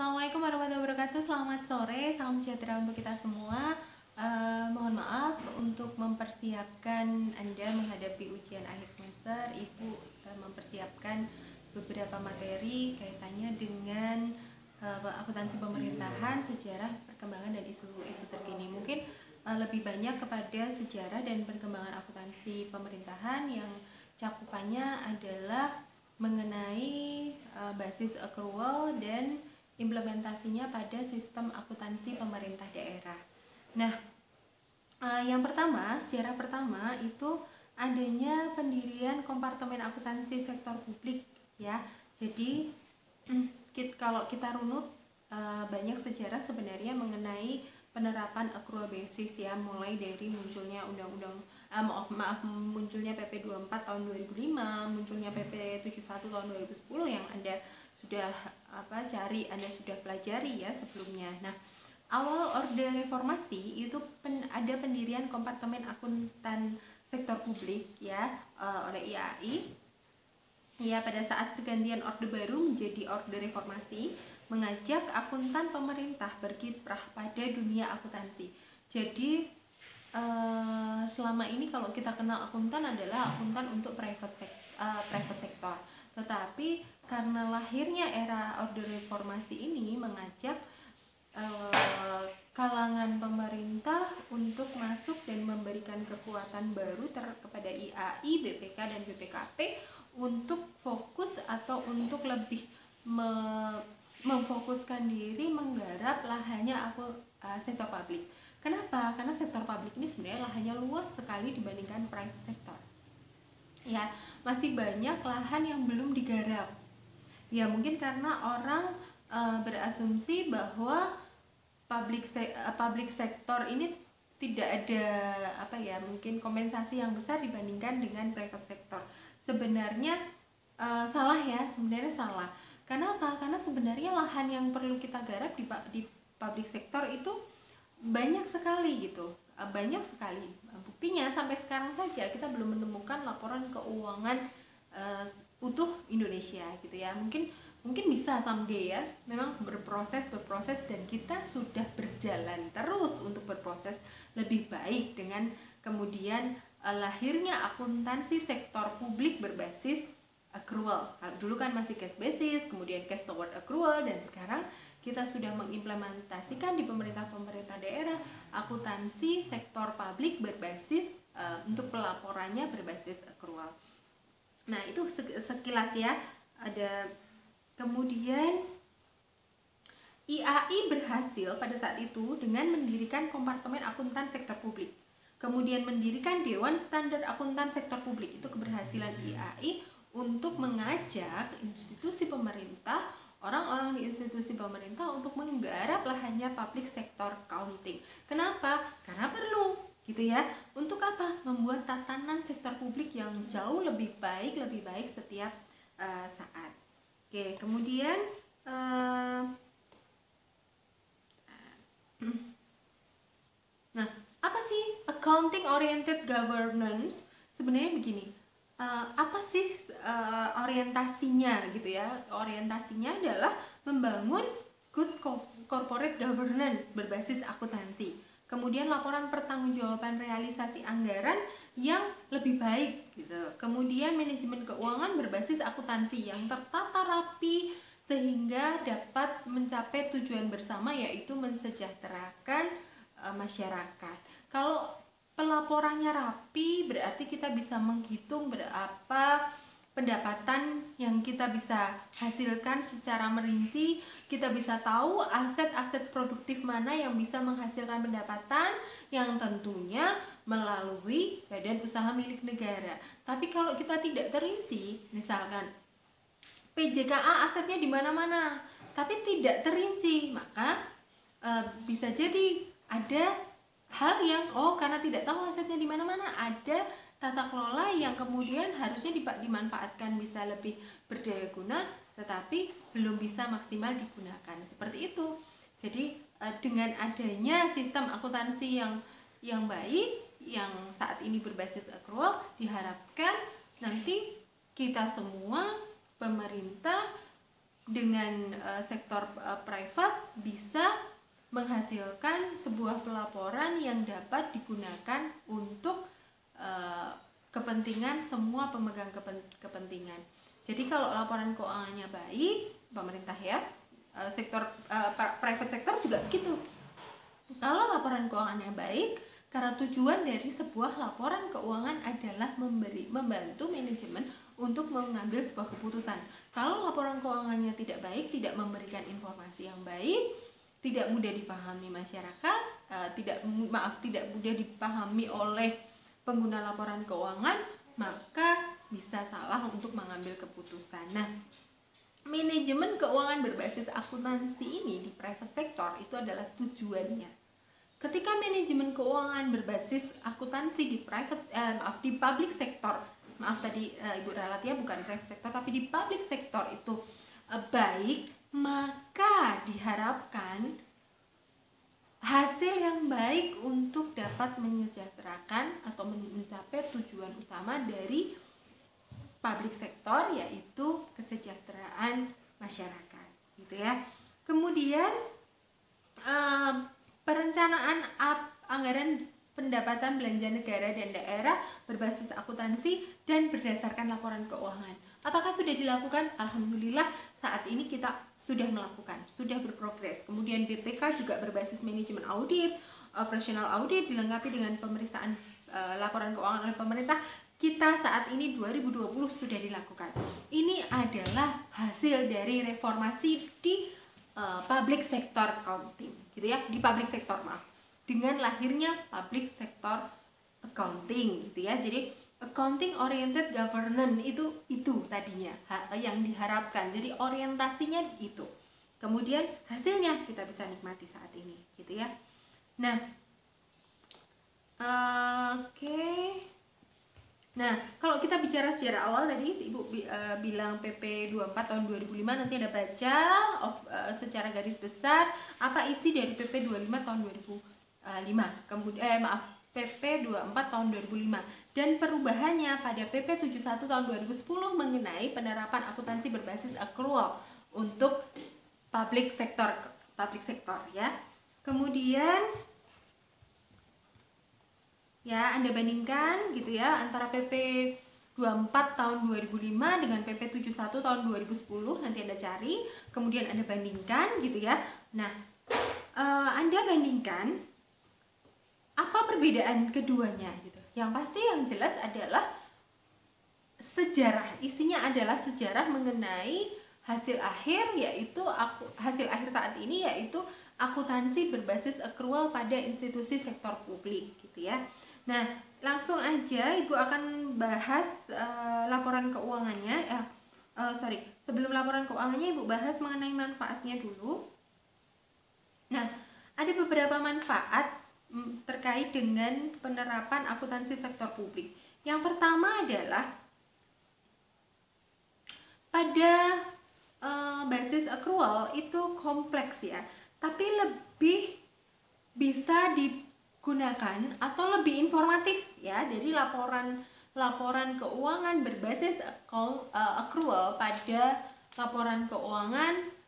Assalamualaikum warahmatullahi wabarakatuh. Selamat sore, salam sejahtera untuk kita semua. Mohon maaf untuk mempersiapkan Anda menghadapi ujian akhir semester. Ibu mempersiapkan beberapa materi kaitannya dengan akuntansi pemerintahan, sejarah, perkembangan dan isu-isu terkini. Mungkin lebih banyak kepada sejarah dan perkembangan akuntansi pemerintahan yang cakupannya adalah mengenai basis accrual dan implementasinya pada sistem akuntansi pemerintah daerah. Nah, yang pertama, sejarah pertama itu adanya pendirian kompartemen akuntansi sektor publik ya. Jadi kalau kita runut banyak sejarah sebenarnya mengenai penerapan accrual basis ya, mulai dari munculnya munculnya PP 24 tahun 2005, munculnya PP 71 tahun 2010 yang Anda sudah Anda sudah pelajari ya sebelumnya. Nah, awal Orde Reformasi itu ada pendirian kompartemen akuntan sektor publik ya oleh IAI. Ya, pada saat pergantian Orde Baru menjadi Orde Reformasi, mengajak akuntan pemerintah berkiprah pada dunia akuntansi. Jadi selama ini kalau kita kenal akuntan adalah akuntan untuk private sector. Tetapi karena lahirnya era Orde Reformasi ini mengajak kalangan pemerintah untuk masuk dan memberikan kekuatan baru kepada IAI, BPK dan BPKP untuk fokus atau untuk lebih memfokuskan diri menggarap lahannya sektor publik. Kenapa? Karena sektor publik ini sebenarnya lahannya luas sekali dibandingkan private sector. Ya, masih banyak lahan yang belum digarap. Ya, mungkin karena orang berasumsi bahwa public sector ini tidak ada mungkin kompensasi yang besar dibandingkan dengan private sector. Sebenarnya salah ya, sebenarnya salah. Kenapa? Karena sebenarnya lahan yang perlu kita garap di public sector itu banyak sekali gitu. Banyak sekali. Buktinya sampai sekarang saja kita belum menemukan laporan keuangan utuh Indonesia gitu ya. Mungkin bisa someday ya. Memang berproses dan kita sudah berjalan terus untuk berproses lebih baik dengan kemudian lahirnya akuntansi sektor publik berbasis accrual. Dulu kan masih cash basis, kemudian cash toward accrual, dan sekarang kita sudah mengimplementasikan di pemerintah daerah akuntansi sektor publik berbasis untuk pelaporannya berbasis accrual. Nah, itu sekilas ya. Ada kemudian IAI berhasil pada saat itu dengan mendirikan kompartemen akuntan sektor publik. Kemudian mendirikan Dewan Standar Akuntan Sektor Publik. Itu keberhasilan IAI untuk mengajak institusi pemerintah, orang-orang di institusi pemerintah untuk menggarap lahannya public sector accounting. Kenapa? Karena perlu gitu ya. Untuk apa? Membuat tatanan sektor publik yang jauh lebih baik setiap saat. Oke, kemudian nah, apa sih accounting oriented governance? Sebenarnya begini, apa sih orientasinya gitu ya? Orientasinya adalah membangun good corporate governance berbasis akuntansi. Kemudian laporan pertanggungjawaban realisasi anggaran yang lebih baik gitu. Kemudian manajemen keuangan berbasis akuntansi yang tertata rapi sehingga dapat mencapai tujuan bersama, yaitu mensejahterakan masyarakat. Kalau pelaporannya rapi, berarti kita bisa menghitung berapa pendapatan yang kita bisa hasilkan secara merinci. Kita bisa tahu aset-aset produktif mana yang bisa menghasilkan pendapatan, yang tentunya melalui badan usaha milik negara. Tapi kalau kita tidak terinci, misalkan PJKA asetnya di mana-mana, tapi tidak terinci, maka bisa jadi ada hal yang karena tidak tahu asetnya di mana-mana, ada tata kelola yang kemudian harusnya dimanfaatkan bisa lebih berdaya guna, tetapi belum bisa maksimal digunakan. Seperti itu. Jadi dengan adanya sistem akuntansi yang baik, yang saat ini berbasis accrual, diharapkan nanti kita semua pemerintah dengan sektor private bisa menghasilkan sebuah pelaporan yang dapat digunakan untuk kepentingan semua pemegang kepentingan. Jadi kalau laporan keuangannya baik, pemerintah ya, sektor private sektor juga begitu. Kalau laporan keuangannya baik, karena tujuan dari sebuah laporan keuangan adalah membantu manajemen untuk mengambil sebuah keputusan. Kalau laporan keuangannya tidak baik, tidak memberikan informasi yang baik, tidak mudah dipahami masyarakat, tidak mudah dipahami oleh pengguna laporan keuangan, maka bisa salah untuk mengambil keputusan. Nah, manajemen keuangan berbasis akuntansi ini di private sector itu adalah tujuannya. Ketika manajemen keuangan berbasis akuntansi di di public sector, Ibu ralat ya, bukan private sector tapi di public sector itu baik, maka diharapkan hasil yang baik untuk dapat menyejahterakan atau mencapai tujuan utama dari public sector, yaitu kesejahteraan masyarakat, gitu ya. Kemudian perencanaan anggaran pendapatan belanja negara dan daerah berbasis akuntansi dan berdasarkan laporan keuangan. Apakah sudah dilakukan? Alhamdulillah saat ini kita sudah melakukan, sudah berprogres. Kemudian BPK juga berbasis manajemen audit, operational audit dilengkapi dengan pemeriksaan laporan keuangan oleh pemerintah. Kita saat ini 2020 sudah dilakukan. Ini adalah hasil dari reformasi di public sector accounting, gitu ya, di public sector dengan lahirnya public sector accounting, gitu ya. Jadi accounting oriented governance itu tadinya yang diharapkan. Jadi orientasinya itu. Kemudian hasilnya kita bisa nikmati saat ini, gitu ya. Nah, oke. Nah, kalau kita bicara sejarah awal tadi Ibu bilang PP 24 tahun 2005, nanti ada baca secara garis besar apa isi dari PP 25 tahun 2005. Kemudian PP 24 tahun 2005 dan perubahannya pada PP 71 tahun 2010 mengenai penerapan akuntansi berbasis accrual untuk public sector ya. Kemudian ya, Anda bandingkan gitu ya antara PP 24 tahun 2005 dengan PP 71 tahun 2010, nanti Anda cari, kemudian Anda bandingkan gitu ya. Nah, Anda bandingkan apa perbedaan keduanya gitu. Yang pasti yang jelas adalah sejarah, isinya adalah sejarah mengenai hasil akhir, yaitu hasil akhir saat ini yaitu akuntansi berbasis accrual pada institusi sektor publik gitu ya. Nah, langsung aja Ibu akan bahas laporan keuangannya. Sebelum laporan keuangannya Ibu bahas mengenai manfaatnya dulu. Nah, ada beberapa manfaat terkait dengan penerapan akuntansi sektor publik. Yang pertama adalah pada basis accrual itu kompleks ya, tapi lebih bisa digunakan atau lebih informatif ya dari laporan keuangan berbasis accrual pada laporan keuangan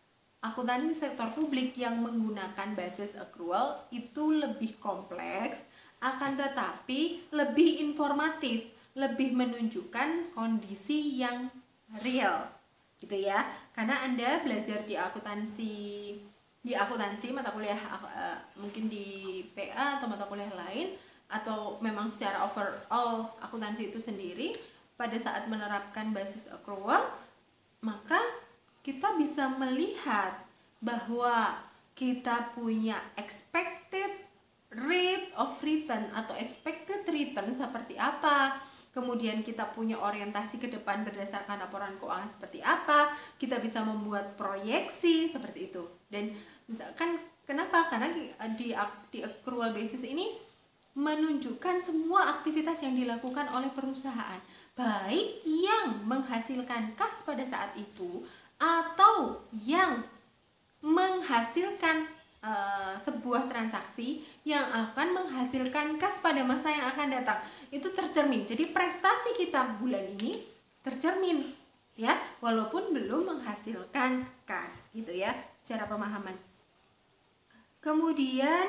akuntansi sektor publik yang menggunakan basis accrual itu lebih kompleks, akan tetapi lebih informatif, lebih menunjukkan kondisi yang real gitu ya. Karena Anda belajar di akuntansi mata kuliah mungkin di PA atau mata kuliah lain, atau memang secara overall akuntansi itu sendiri, pada saat menerapkan basis accrual maka kita bisa melihat bahwa kita punya expected rate of return atau expected return seperti apa, kemudian kita punya orientasi ke depan berdasarkan laporan keuangan seperti apa, kita bisa membuat proyeksi seperti itu. Dan misalkan kenapa? Karena di accrual basis ini menunjukkan semua aktivitas yang dilakukan oleh perusahaan, baik yang menghasilkan kas pada saat itu atau yang menghasilkan sebuah transaksi yang akan menghasilkan kas pada masa yang akan datang. Itu tercermin. Jadi prestasi kita bulan ini tercermin ya, walaupun belum menghasilkan kas gitu ya, secara pemahaman. Kemudian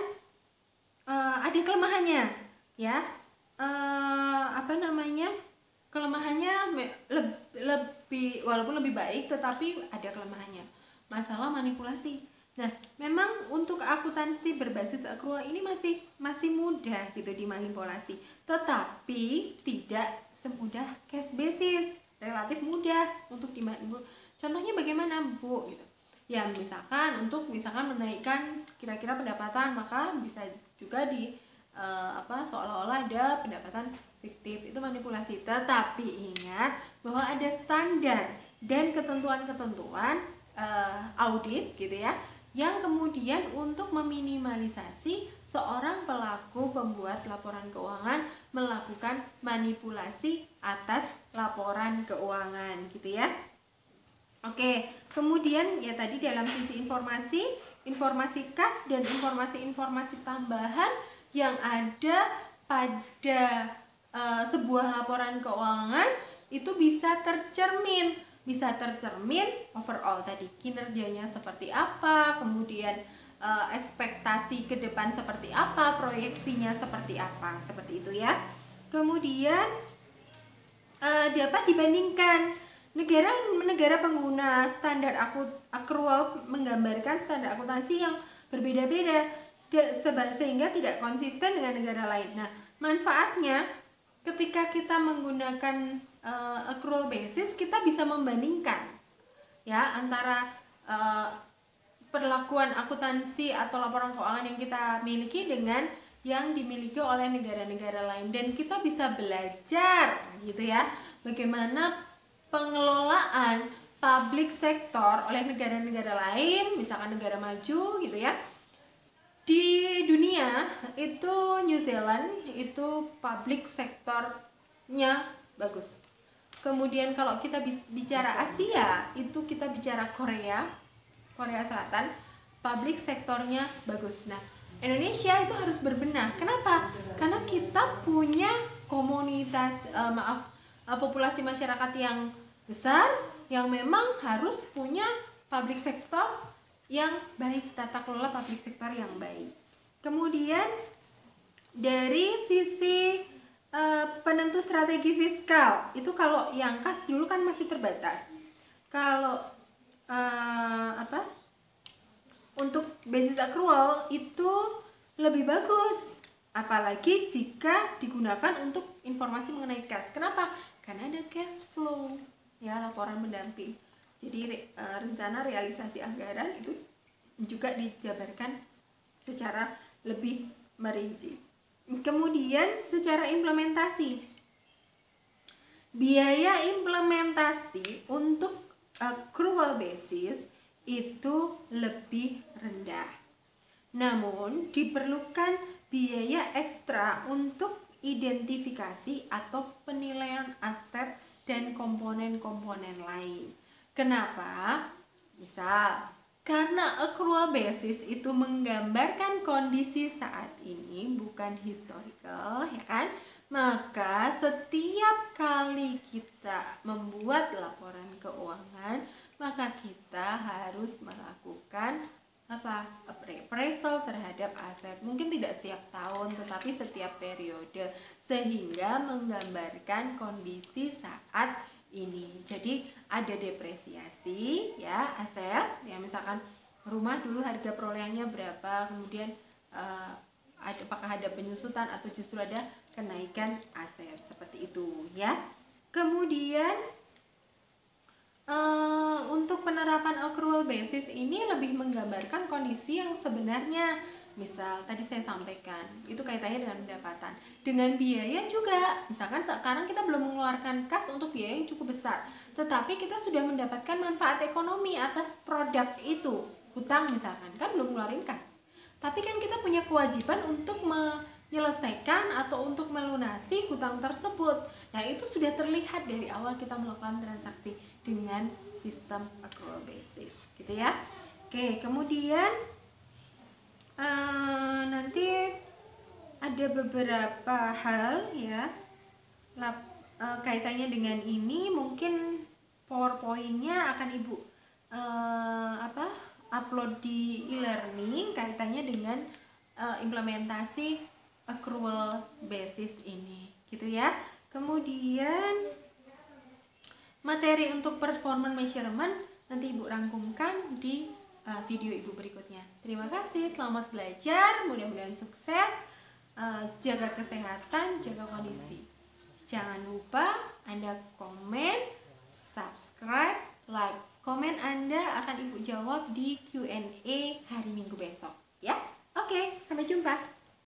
ada kelemahannya ya, kelemahannya lebih, walaupun lebih baik tetapi ada kelemahannya, masalah manipulasi. Nah, memang untuk akuntansi berbasis akrual ini masih mudah gitu dimanipulasi, tetapi tidak semudah cash basis, relatif mudah untuk dimanipulasi. Contohnya bagaimana, Bu? Gitu. Ya, misalkan menaikkan kira-kira pendapatan, maka bisa juga seolah-olah ada pendapatan fiktif, itu manipulasi. Tetapi ingat bahwa ada standar dan ketentuan-ketentuan audit gitu ya, yang kemudian untuk meminimalisasi seorang pelaku pembuat laporan keuangan melakukan manipulasi atas laporan keuangan gitu ya. Oke, kemudian ya tadi dalam sisi informasi kas dan informasi tambahan yang ada pada sebuah laporan keuangan itu bisa tercermin overall tadi kinerjanya seperti apa, kemudian ekspektasi ke depan seperti apa, proyeksinya seperti apa, seperti itu ya. Kemudian dapat dibandingkan negara pengguna standar akrual menggambarkan standar akuntansi yang berbeda-beda sehingga tidak konsisten dengan negara lain. Nah, manfaatnya ketika kita menggunakan accrual basis, kita bisa membandingkan ya antara perlakuan akuntansi atau laporan keuangan yang kita miliki dengan yang dimiliki oleh negara-negara lain, dan kita bisa belajar gitu ya bagaimana pengelolaan public sector oleh negara-negara lain, misalkan negara maju gitu ya. Di dunia itu New Zealand itu public sektornya bagus. Kemudian kalau kita bicara Asia, itu kita bicara Korea Selatan, public sektornya bagus. Nah, Indonesia itu harus berbenah. Kenapa? Karena kita punya komunitas populasi masyarakat yang besar yang memang harus punya public sektor yang baik, tata kelola public sektor yang baik. Kemudian dari sisi penentu strategi fiskal, itu kalau yang kas dulu kan masih terbatas. Kalau untuk basis accrual itu lebih bagus, apalagi jika digunakan untuk informasi mengenai kas. Kenapa? Karena ada cash flow ya, laporan pendamping. Jadi rencana realisasi anggaran itu juga dijabarkan secara lebih merinci. Kemudian secara implementasi, biaya implementasi untuk accrual basis itu lebih rendah. Namun diperlukan biaya ekstra untuk identifikasi atau penilaian aset dan komponen-komponen lain. Kenapa? Misal, karena accrual basis itu menggambarkan kondisi saat ini, bukan historical, ya kan? Maka setiap kali kita membuat laporan keuangan, maka kita harus melakukan appraisal terhadap aset. Mungkin tidak setiap tahun, tetapi setiap periode, sehingga menggambarkan kondisi saat ini. Jadi ada depresiasi ya aset, ya misalkan rumah dulu harga perolehannya berapa, kemudian apakah ada penyusutan atau justru ada kenaikan aset, seperti itu ya. Kemudian untuk penerapan accrual basis ini lebih menggambarkan kondisi yang sebenarnya. Misal tadi saya sampaikan, itu kaitannya dengan pendapatan, dengan biaya juga. Misalkan sekarang kita belum mengeluarkan kas untuk biaya yang cukup besar, tetapi kita sudah mendapatkan manfaat ekonomi atas produk itu, hutang misalkan, kan belum ngeluarin kas, tapi kan kita punya kewajiban untuk menyelesaikan atau untuk melunasi hutang tersebut. Nah, itu sudah terlihat dari awal kita melakukan transaksi dengan sistem accrual basis gitu ya. Oke, kemudian nanti ada beberapa hal ya kaitannya dengan ini, mungkin PowerPoint-nya akan Ibu upload di e-learning kaitannya dengan implementasi accrual basis ini, gitu ya. Kemudian materi untuk performance measurement nanti Ibu rangkumkan di video Ibu berikutnya. Terima kasih, selamat belajar, mudah-mudahan sukses, jaga kesehatan, jaga kondisi. Jangan lupa Anda komen, subscribe, like. Komen Anda akan Ibu jawab di Q&A hari Minggu besok.